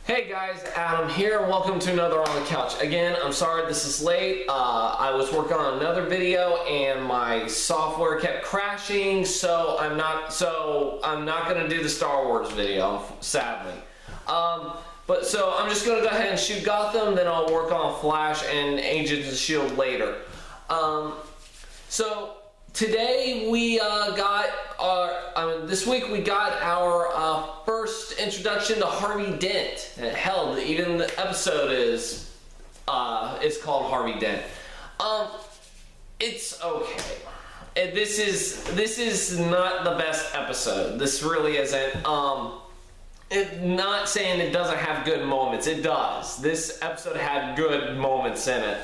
Hey guys, Adam here. Welcome to another On the Couch. Again, I'm sorry this is late. I was working on another video and my software kept crashing, so I'm not going to do the Star Wars video, sadly. So I'm just going to go ahead and shoot Gotham, then I'll work on Flash and Agents of S.H.I.E.L.D. later. So today we this week we got our first introduction to Harvey Dent. Hell, even the episode is called Harvey Dent. It's okay. This is not the best episode. This really isn't. Not saying it doesn't have good moments. It does. This episode had good moments in it.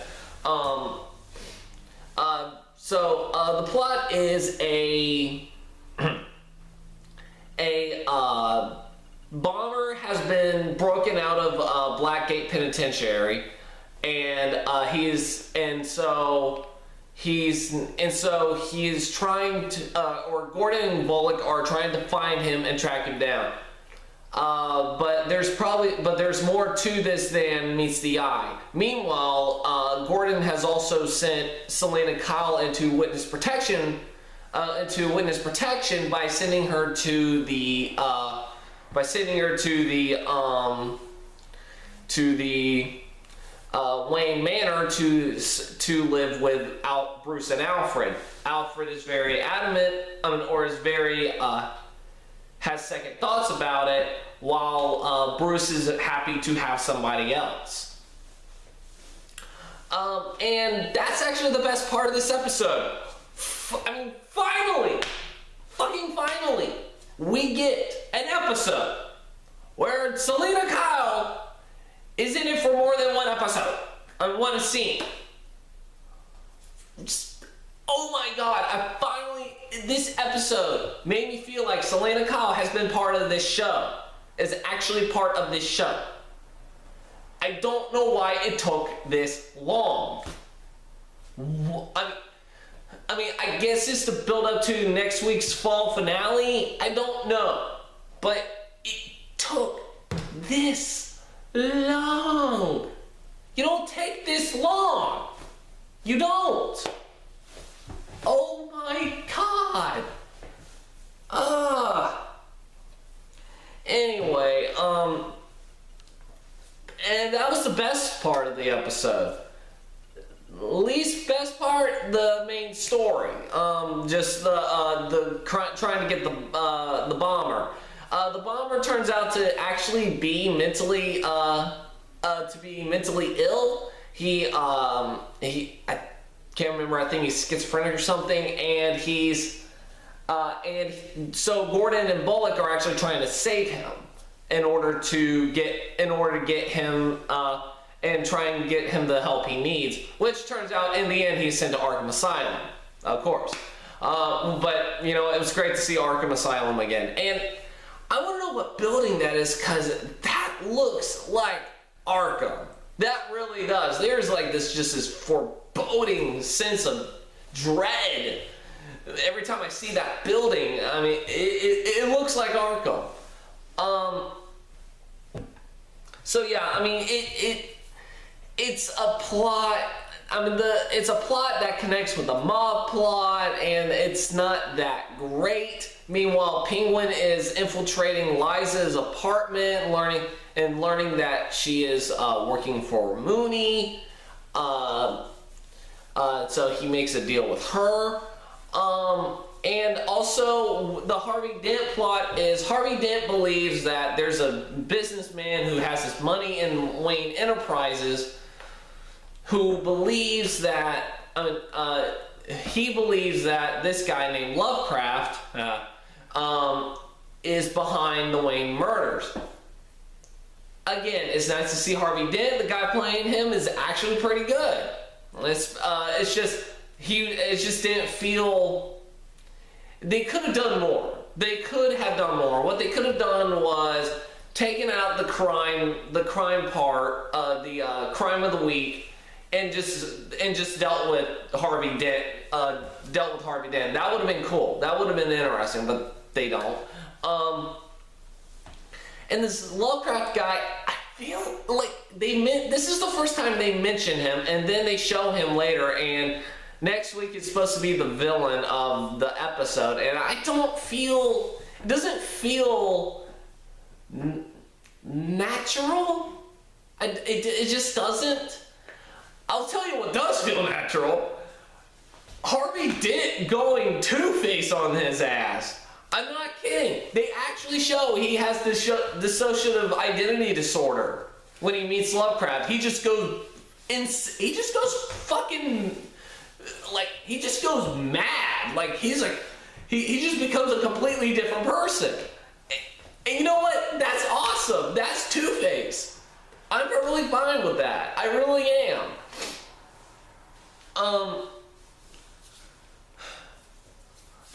The plot is a bomber has been broken out of Blackgate Penitentiary, and he's trying to, or Gordon and Bullock are trying to find him and track him down. But there's more to this than meets the eye. Meanwhile, Gordon has also sent Selina Kyle into witness protection, by sending her to the Wayne Manor to live without Bruce and Alfred. Alfred is very adamant, has second thoughts about it, while Bruce is happy to have somebody else. And that's actually the best part of this episode. Finally, we get an episode where Selina Kyle is in it for more than one episode, one scene. Oh my god, this episode made me feel like Selina Kyle has been part of this show, is actually part of this show. I don't know why it took this long. I guess it's to build up to next week's fall finale. I don't know. But it took this long. You don't take this long. You don't. Oh my god. Anyway, and that was the best part of the episode. Least best part, the main story. Just the trying to get the bomber. The bomber turns out to actually be mentally ill. I can't remember. I think he's schizophrenic or something, and so Gordon and Bullock are actually trying to save him in order to get him. And try and get him the help he needs, which turns out in the end he's sent to Arkham Asylum, of course. But it was great to see Arkham Asylum again. And I want to know what building that is, because that looks like Arkham. That really does. There's this foreboding sense of dread every time I see that building. It looks like Arkham. It's a plot. It's a plot that connects with the mob plot, and it's not that great. Meanwhile, Penguin is infiltrating Liza's apartment, learning that she is working for Mooney. So he makes a deal with her. And also, the Harvey Dent plot is Harvey Dent believes that there's a businessman who has his money in Wayne Enterprises who believes that, he believes that this guy named Lovecraft is behind the Wayne murders. Again, it's nice to see Harvey Dent. The guy playing him is actually pretty good. It just didn't feel. They could have done more. What they could have done was taken out the crime part, the crime of the week, and just dealt with Harvey Dent. That would have been cool. That would have been interesting, but they don't. And this Lovecraft guy, I feel like this is the first time they mention him, and then they show him later, and next week it's supposed to be the villain of the episode, and I don't feel, it doesn't feel natural. It just doesn't. I'll tell you what does feel natural. Harvey Dent going Two-Face on his ass. I'm not kidding. They actually show he has this dissociative identity disorder when he meets Lovecraft. He just goes fucking, like, he just goes mad. Like, he just becomes a completely different person. And you know what? That's awesome. That's Two-Face. I'm perfectly fine with that. I really am. I'm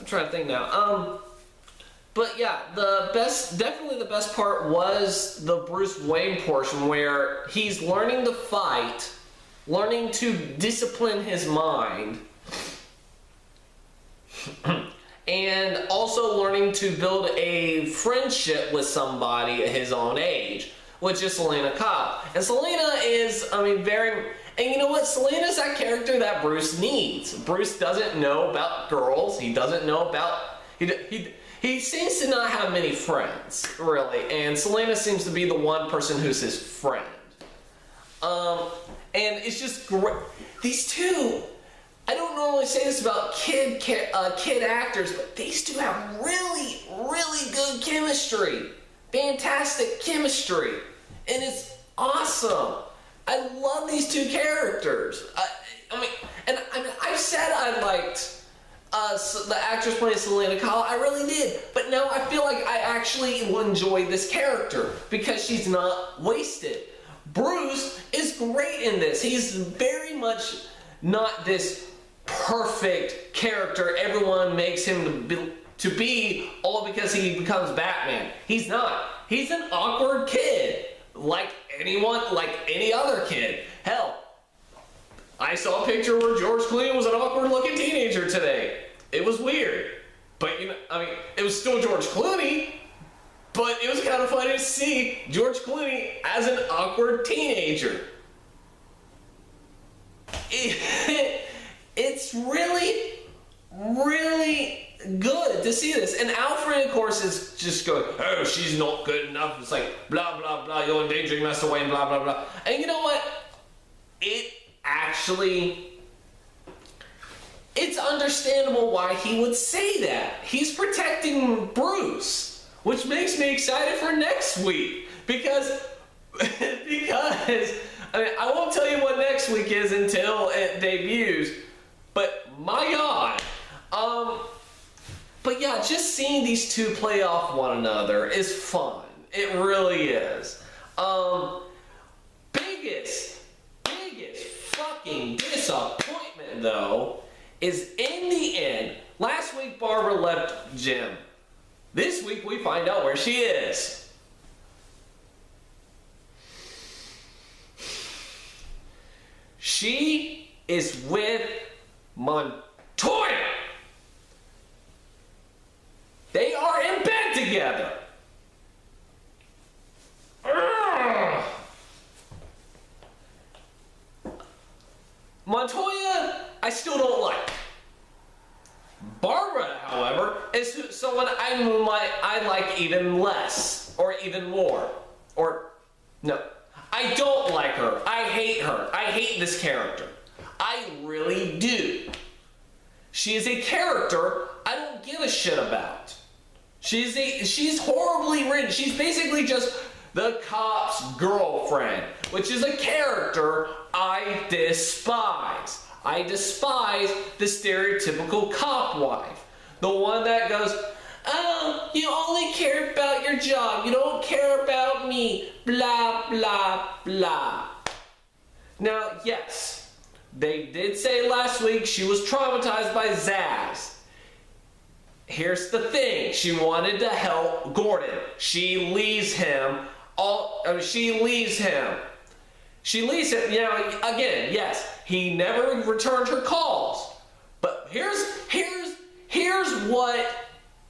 trying to think now. But yeah, definitely the best part was the Bruce Wayne portion where he's learning to fight, learning to discipline his mind, and also learning to build a friendship with somebody at his own age, which is Selina Kyle. And Selina is, and you know what? Selina's that character that Bruce needs. Bruce doesn't know about girls. He doesn't know about, he seems to not have many friends, really. And Selina seems to be the one person who's his friend. And it's just great. These two, I don't normally say this about kid actors, but these two have really, really good chemistry. Fantastic chemistry. And it's awesome. I love these two characters. I've said I liked the actress playing Selina Kyle. I really did. But now I feel like I actually enjoy this character because she's not wasted. Bruce is great in this. He's very much not this perfect character everyone makes him to be all because he becomes Batman. He's not. He's an awkward kid. Like any other kid. Hell, I saw a picture where George Clooney was an awkward-looking teenager today. It was weird. But, it was still George Clooney, but it was kind of funny to see George Clooney as an awkward teenager. It's really, really good to see this. And Alfred, of course, is just going, oh, she's not good enough. It's like, blah, blah, blah, you're endangering Master Wayne, blah, blah, blah. And you know what? It's understandable why he would say that. He's protecting Bruce, which makes me excited for next week. Because I won't tell you what next week is until it debuts. But my God. But yeah, just seeing these two play off one another is fun. It really is. Biggest fucking disappointment, though, is in the end, last week Barbara left Jim. This week we find out where she is. She is with Montoya. They are in bed together. Ugh. Montoya, I still don't like. Barbara, however, is someone I like even less, or even more. Or, no. I don't like her. I hate her. I hate this character. I really do. She is a character I don't give a shit about. She's horribly written. She's basically just the cop's girlfriend, which is a character I despise. I despise the stereotypical cop wife. The one that goes, oh, you only care about your job. You don't care about me. Blah, blah, blah. Now, yes, they did say last week she was traumatized by Zaz. Here's the thing. She wanted to help Gordon. She leaves him. She leaves him. Again, yes, he never returned her calls. But here's what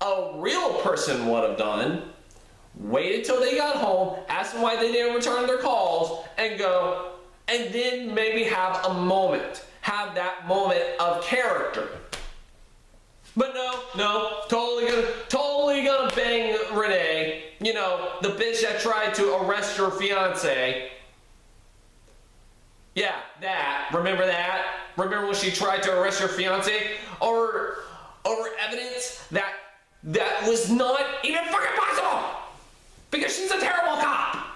a real person would have done. wait until they got home, ask them why they didn't return their calls, and go, and then maybe have a moment. Have that moment of character. But no, totally gonna bang Renee. You know, the bitch that tried to arrest your fiance. Yeah, that. Remember that? Remember when she tried to arrest your fiance? Or evidence that was not even fucking possible! Because she's a terrible cop!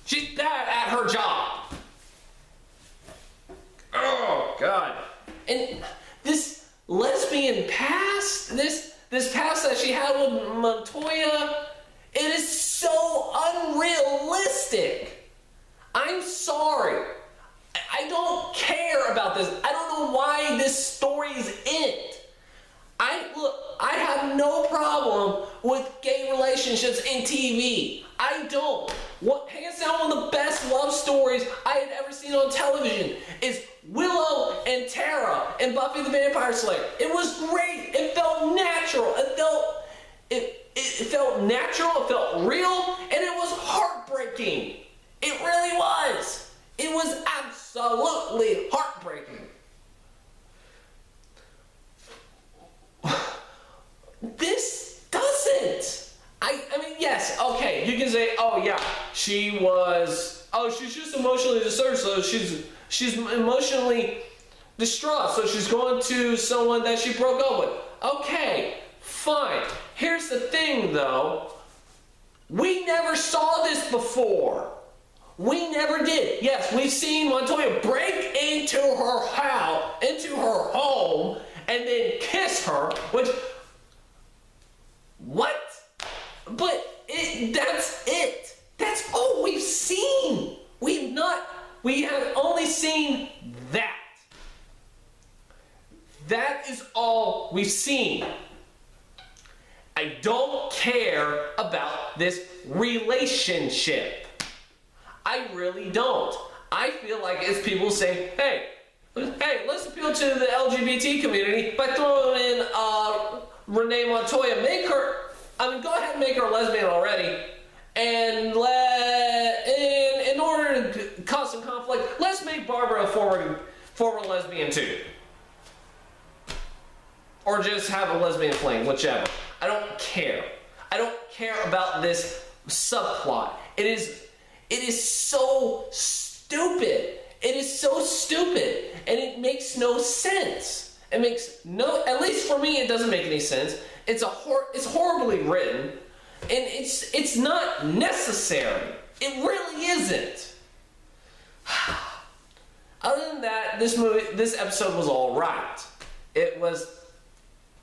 She's bad at her job! Oh, God. And this lesbian past, this past that she had with Montoya, it is so unrealistic. I'm sorry. I don't care about this. I don't know why this story's in it. I have no problem with gay relationships in TV. I don't. Hands down, one of the best love stories I had ever seen on television is Willow and Tara in Buffy the Vampire Slayer. It was great. It felt natural. It felt natural. It felt real, and it was heartbreaking. It really was. It was absolutely heartbreaking. This doesn't. I mean, yes, okay, you can say, oh yeah, she's just emotionally disturbed, so she's emotionally distraught, so she's going to someone that she broke up with. Okay, fine. Here's the thing though, we never saw this before. We never did. Yes, we've seen Montoya break into her house, into her home, and then kiss her, which, what? But that's it. That's all we've seen. We have only seen that. That is all we've seen. I don't care about this relationship. I really don't. I feel like it's people saying, hey, let's appeal to the LGBT community by throwing in Renee Montoya. Go ahead and make her a lesbian already, and in order to cause some conflict, let's make Barbara a former lesbian too, or just have a lesbian fling, whichever. I don't care. I don't care about this subplot. It is so stupid. It is so stupid, and it makes no sense. At least for me, it doesn't make any sense. It's horribly written, and it's not necessary. It really isn't. Other than that, this episode was all right. It was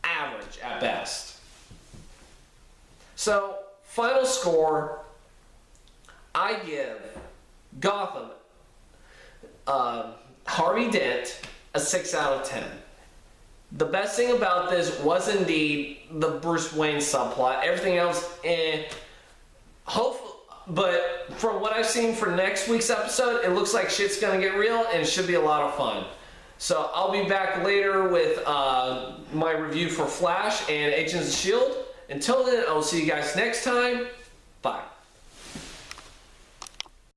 average at best. So, final score, I give Gotham, Harvey Dent, a 6 out of 10. The best thing about this was indeed the Bruce Wayne subplot. Everything else, but from what I've seen for next week's episode, it looks like shit's gonna get real, and it should be a lot of fun. So I'll be back later with my review for Flash and Agents of S.H.I.E.L.D. Until then, I will see you guys next time. Bye.